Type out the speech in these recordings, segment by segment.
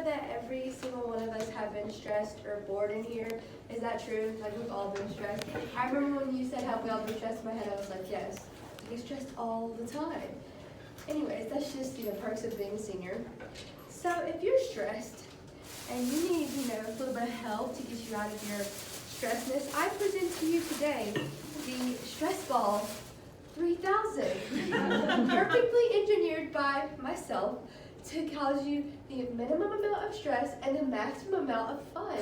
know that every single one of us have been stressed or bored in here? Is that true? Like we've all been stressed. I remember when you said have we all been stressed, in my head I was like, yes. I get stressed all the time. Anyways, that's just, perks of being a senior. So if you're stressed and you need, a little bit of help to get you out of your stressness, I present to you today the Stress Ball 3000, perfectly engineered by myself to cause you the minimum amount of stress and the maximum amount of fun.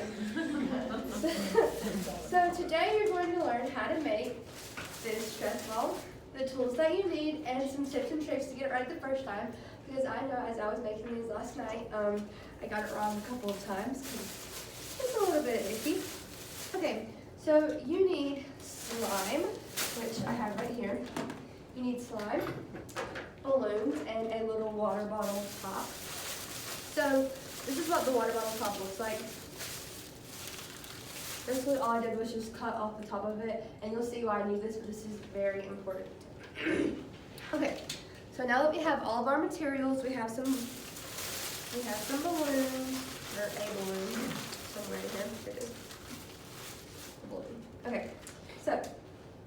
So today you're going to learn how to make this stress ball, the tools that you need, and some tips and tricks to get it right the first time. Because I know as I was making these last night, I got it wrong a couple of times because it's a little bit iffy. Okay, so you need slime, which I have right here. You need slime, balloons, and a little water bottle top. So this is what the water bottle top looks like. Basically all I did was just cut off the top of it, and you'll see why I need this, but this is very important. Okay, so now that we have all of our materials, we have some balloons, or a balloon, somewhere in here. Here it is. A balloon. Okay, so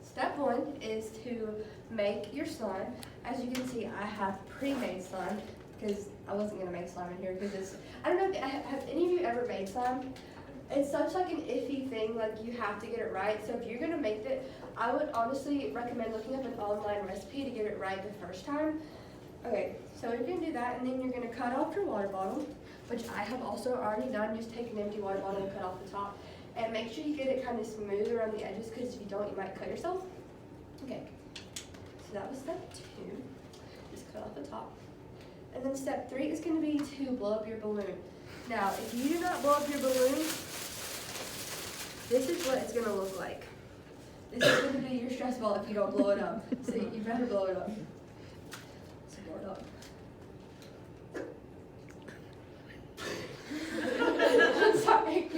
step one is to make your slime. As you can see, I have pre-made slime because I wasn't gonna make slime in here because it's, I don't know, have any of you ever made slime? It's such like an iffy thing, like you have to get it right. So if you're gonna make it, I would honestly recommend looking up an online recipe to get it right the first time. Okay, so you're gonna do that, and then you're gonna cut off your water bottle, which I have also already done. Just take an empty water bottle and cut off the top. And make sure you get it kind of smooth around the edges, because if you don't, you might cut yourself. Okay, so that was step 2. Just cut off the top. And then step 3 is going to be to blow up your balloon. Now, if you do not blow up your balloon, this is what it's going to look like. This is going to be your stress ball if you don't blow it up. So you better blow it up. So blow it up. I'm sorry.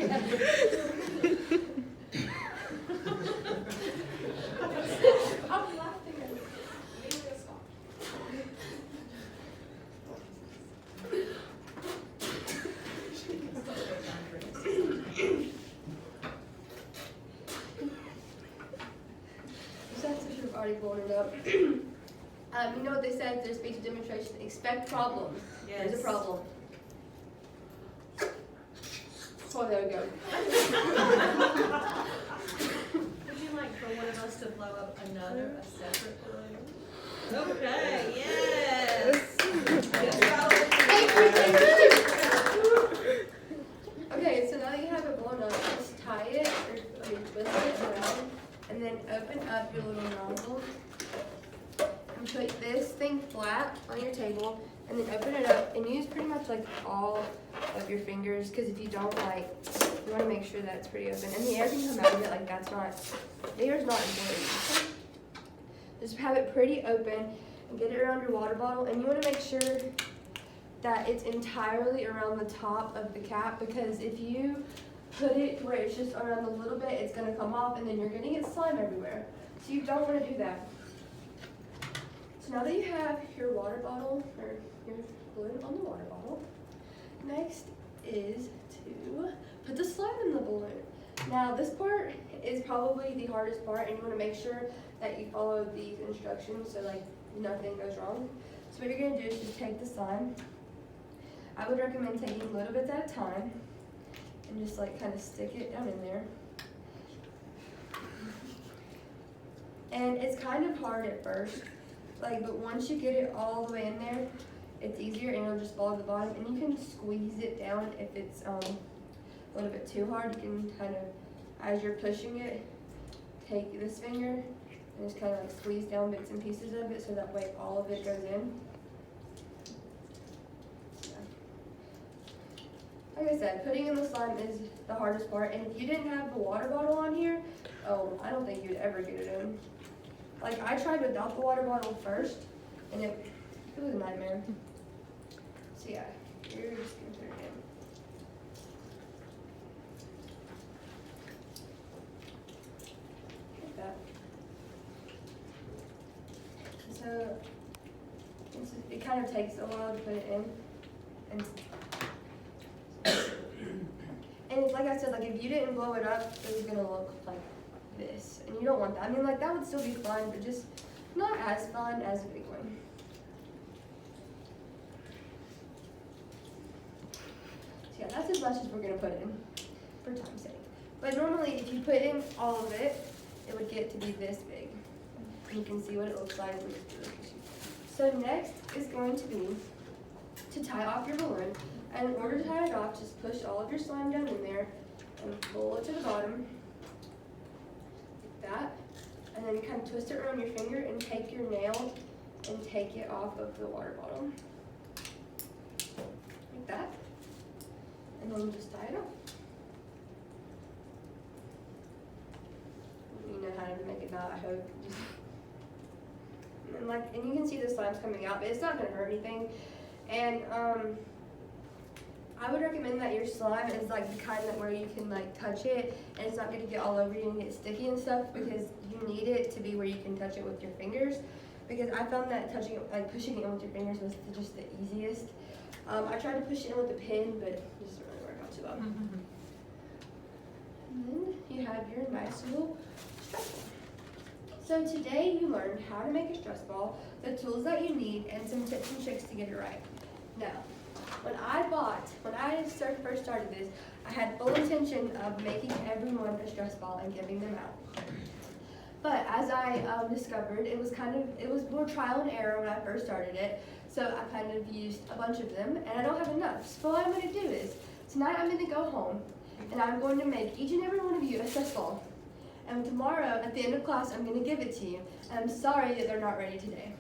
I'm laughing at it. Should have already blown it up. You know what they said? There's speech demonstration. Expect problems. Yes. There's a problem. Oh, there we go. Would you like for one of us to blow up a separate balloon? Okay, yes. Okay, so now that you have it blown up, just tie it or twist it around, and then open up your little nozzle. And put this thing flat on your table, and then open it up and use pretty much like all of your fingers, because if you don't, like, you want to make sure that it's pretty open. And the air can come out of it, like that's not, the air's not important. Just have it pretty open and get it around your water bottle, and you want to make sure that it's entirely around the top of the cap, because if you put it where it's just around a little bit, it's going to come off and then you're going to get slime everywhere. So you don't want to do that. So now that you have your water bottle, or your balloon on the water bottle, next is to put the slime in the balloon. Now this part is probably the hardest part, and you want to make sure that you follow these instructions so like nothing goes wrong. So what you're going to do is just take the slime. I would recommend taking little bits at a time and just like kind of stick it down in there. And it's kind of hard at first, but once you get it all the way in there, it's easier, and it'll just fall to the bottom. And you can squeeze it down if it's a little bit too hard. You can kind of, as you're pushing it, take this finger and just kind of like squeeze down bits and pieces of it, so that way all of it goes in. Like I said, putting in the slime is the hardest part, and if you didn't have the water bottle on here, oh, I don't think you'd ever get it in. Like, I tried without the water bottle first, and it was a nightmare. So yeah, you're just gonna put it in. Like that. So, it kind of takes a while to put it in, and like I said, like if you didn't blow it up, it was gonna look like this. And you don't want that. I mean, like that would still be fun, but just not as fun as a big one. So yeah, that's as much as we're gonna put in for time's sake. But normally if you put in all of it, it would get to be this big. And you can see what it looks like. So next is going to be to tie off your balloon. And in order to tie it off, just push all of your slime down in there and pull it to the bottom, like that. And then kind of twist it around your finger and take your nail and take it off of the water bottle. Like that. And then just tie it off. You know how to make a knot, I hope. And you can see the slime's coming out, but it's not gonna hurt anything. And I would recommend that your slime is like the kind that where you can like touch it and it's not gonna get all over you and get sticky and stuff, because you need it to be where you can touch it with your fingers. Because I found that touching it, like pushing it in with your fingers was just the easiest. I tried to push it in with a pin, but it just didn't really work out too well. And then you have your nice little stress ball. So today you learned how to make a stress ball, the tools that you need, and some tips and tricks to get it right. Now, when I first started this, I had full intention of making everyone a stress ball and giving them out. But as I discovered, it was more trial and error when I first started it. So I kind of used a bunch of them, and I don't have enough. So what I'm going to do is, tonight I'm going to go home, and I'm going to make each and every one of you a stress ball. And tomorrow, at the end of class, I'm going to give it to you. And I'm sorry that they're not ready today.